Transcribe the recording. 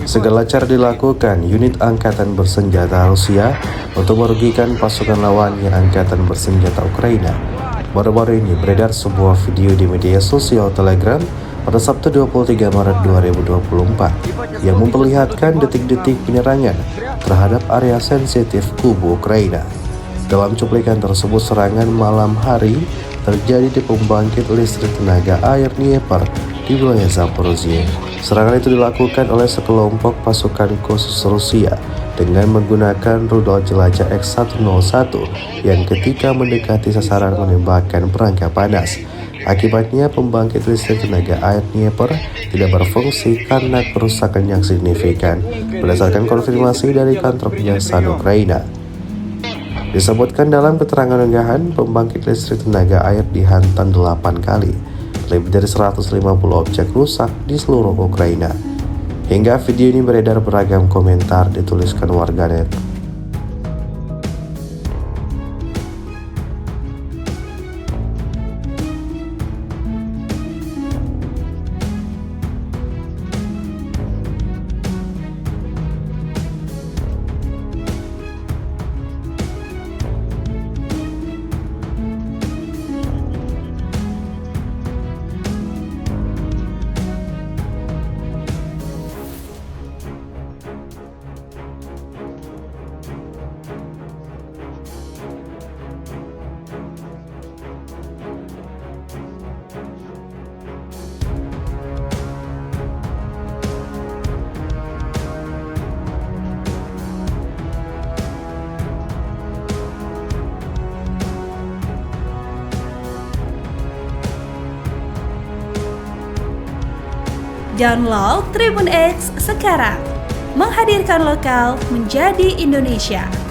Segala cara dilakukan unit angkatan bersenjata Rusia untuk merugikan pasukan lawannya angkatan bersenjata Ukraina. Baru-baru ini beredar sebuah video di media sosial Telegram pada Sabtu 23 Maret 2024 yang memperlihatkan detik-detik penyerangan terhadap area sensitif kubu Ukraina. Dalam cuplikan tersebut, serangan malam hari terjadi di pembangkit listrik tenaga air Dnieper di wilayah Zaporizhia. Serangan itu dilakukan oleh sekelompok pasukan khusus Rusia dengan menggunakan rudal jelajah X-101 yang ketika mendekati sasaran menembakkan perangkap panas. Akibatnya pembangkit listrik tenaga air Dnieper tidak berfungsi karena kerusakan yang signifikan, berdasarkan konfirmasi dari kantor kejaksaan Ukraina. Disebutkan dalam keterangan unggahan, pembangkit listrik tenaga air dihantam 8 kali. Lebih dari 150 objek rusak di seluruh Ukraina. Hingga video ini beredar, beragam komentar dituliskan warganet. Download Tribun X sekarang, menghadirkan lokal menjadi Indonesia.